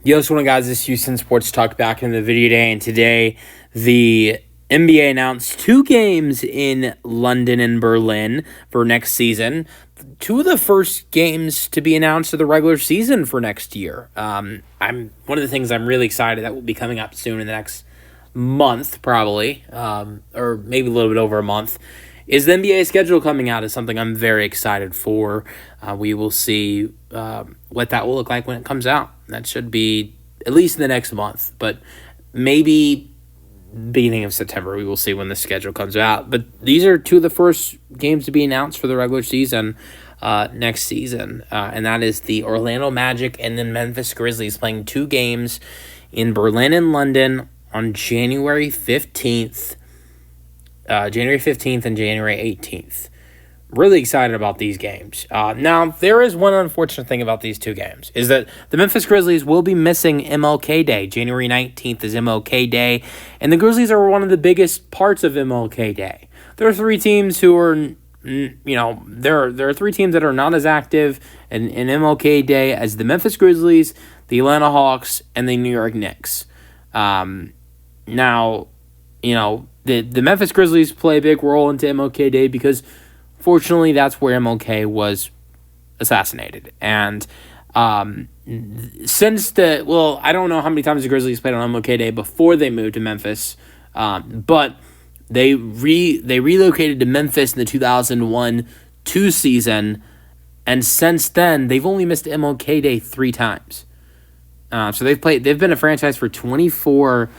Yo, what's going on, guys? This is Houston Sports Talk back in the video day, and today the NBA announced 2 games in London and Berlin for next season. 2 of the first games to be announced of the regular season for next year. I'm one of the things I'm really excited that will be coming up soon in the next month, probably, or maybe a little bit over a month, is the NBA schedule coming out is something I'm very excited for. We will see what that will look like when it comes out. That should be at least in the next month, but maybe beginning of September. We will see when the schedule comes out. But these are 2 of the first games to be announced for the regular season next season, and that is the Orlando Magic and the Memphis Grizzlies playing 2 games in Berlin and London on January 15th. January 15th and January 18th. Really excited about these games. Now, there is one unfortunate thing about these 2 games, is that the Memphis Grizzlies will be missing MLK Day. January 19th is MLK Day, and the Grizzlies are one of the biggest parts of MLK Day. There are 3 teams who are, there are 3 teams that are not as active in MLK Day as the Memphis Grizzlies, the Atlanta Hawks, and the New York Knicks. Now, the Memphis Grizzlies play a big role into MLK Day because, fortunately, that's where MLK was assassinated. And I don't know how many times the Grizzlies played on MLK Day before they moved to Memphis, but they relocated to Memphis in the 2001-2 season, and since then they've only missed MLK Day 3 times. So they've been a franchise for 24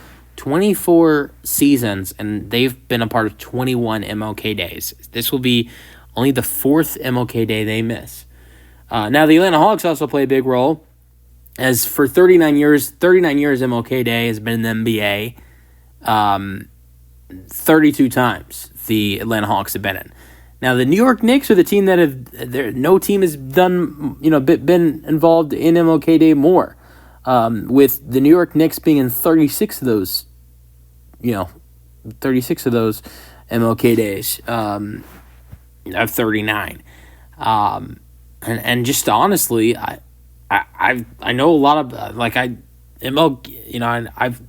seasons, and they've been a part of 21 MLK days. This will be only the 4th MLK Day they miss. Now, the Atlanta Hawks also play a big role, as for 39 years MLK Day has been in the NBA. 32 times the Atlanta Hawks have been in. Now, the New York Knicks are the team that no team has done, been involved in MLK Day more. With the New York Knicks being in 36 of those, 36 of those MLK days, of 39. And just honestly, I know a lot of, I've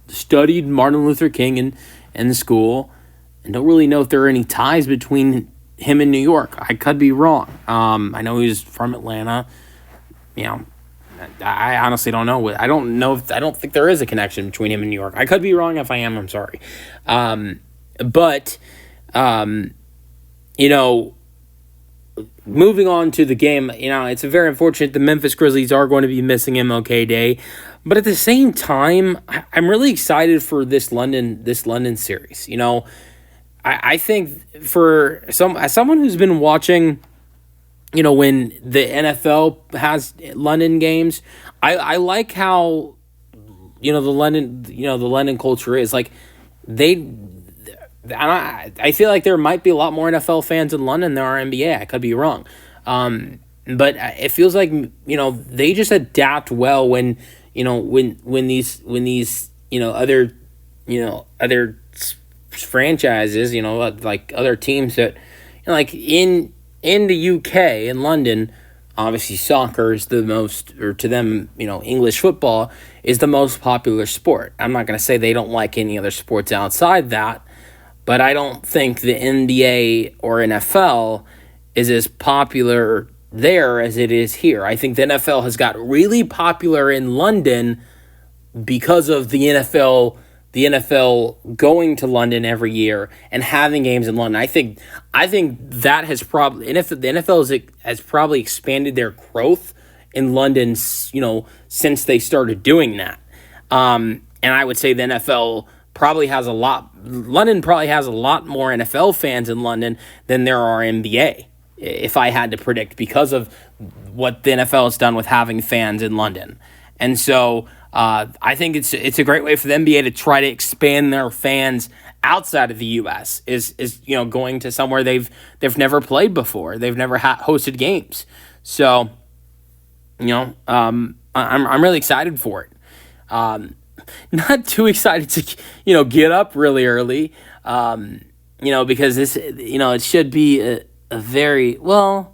studied Martin Luther King in school, and don't really know if there are any ties between him and New York. I could be wrong. I know he's from Atlanta, I honestly don't know. I don't think there is a connection between him and New York. I could be wrong. If I am, I'm sorry. Moving on to the game, it's very unfortunate the Memphis Grizzlies are going to be missing MLK Day, but at the same time, I'm really excited for this London series. I think for someone who's been watching, when the NFL has London games, I like how, the London culture is like I feel like there might be a lot more NFL fans in London than there are NBA. I could be wrong. But it feels like, they just adapt well when these other franchises, like other teams that, like in the UK, in London, obviously soccer is the most, or to them, English football is the most popular sport. I'm not going to say they don't like any other sports outside that, but I don't think the NBA or NFL is as popular there as it is here. I think the NFL has got really popular in London because of the NFL going to London every year and having games in London. I think that has probably, the NFL has probably expanded their growth in London, since they started doing that. And I would say the NFL London probably has a lot more NFL fans in London than there are NBA, if I had to predict, because of what the NFL has done with having fans in London. And so I think it's a great way for the NBA to try to expand their fans outside of the U.S. is going to somewhere they've never played before. They've never hosted games. So, I'm really excited for it. Not too excited to get up really early. Because this it should be a very I'm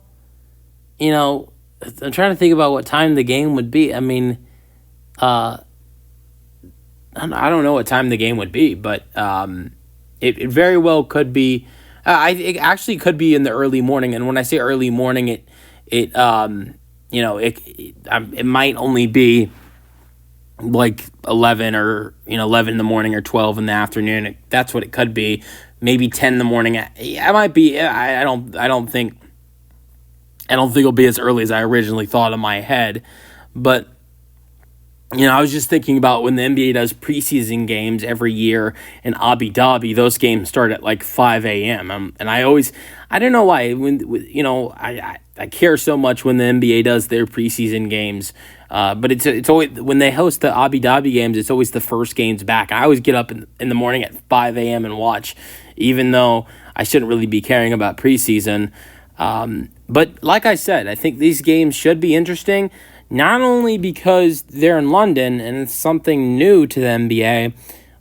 trying to think about what time the game would be. I mean, I don't know what time the game would be, but it very well could be. It actually could be in the early morning, and when I say early morning, it might only be like 11 or 11 in the morning or 12 in the afternoon. That's what it could be. Maybe 10 in the morning. It might be. I don't think it'll be as early as I originally thought in my head, but. I was just thinking about when the NBA does preseason games every year in Abu Dhabi, those games start at like 5 a.m. And I don't know why, I care so much when the NBA does their preseason games. But it's always, when they host the Abu Dhabi games, it's always the first games back. I always get up in the morning at 5 a.m. and watch, even though I shouldn't really be caring about preseason. But like I said, I think these games should be interesting. Not only because they're in London and it's something new to the NBA,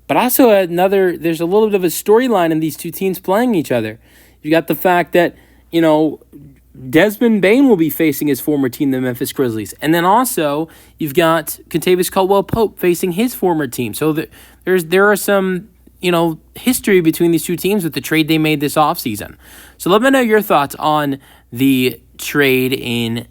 but also there's a little bit of a storyline in these two teams playing each other. You got the fact that, Desmond Bane will be facing his former team, the Memphis Grizzlies. And then also, you've got Kentavious Caldwell-Pope facing his former team. So there are some, history between these two teams with the trade they made this offseason. So let me know your thoughts on the trade. You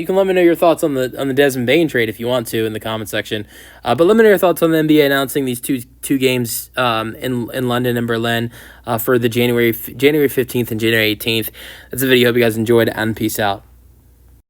can let me know your thoughts on the Desmond Bane trade if you want to in the comment section. But let me know your thoughts on the NBA announcing these two games in London and Berlin for the January 15th and January 18th. That's the video. Hope you guys enjoyed, and peace out.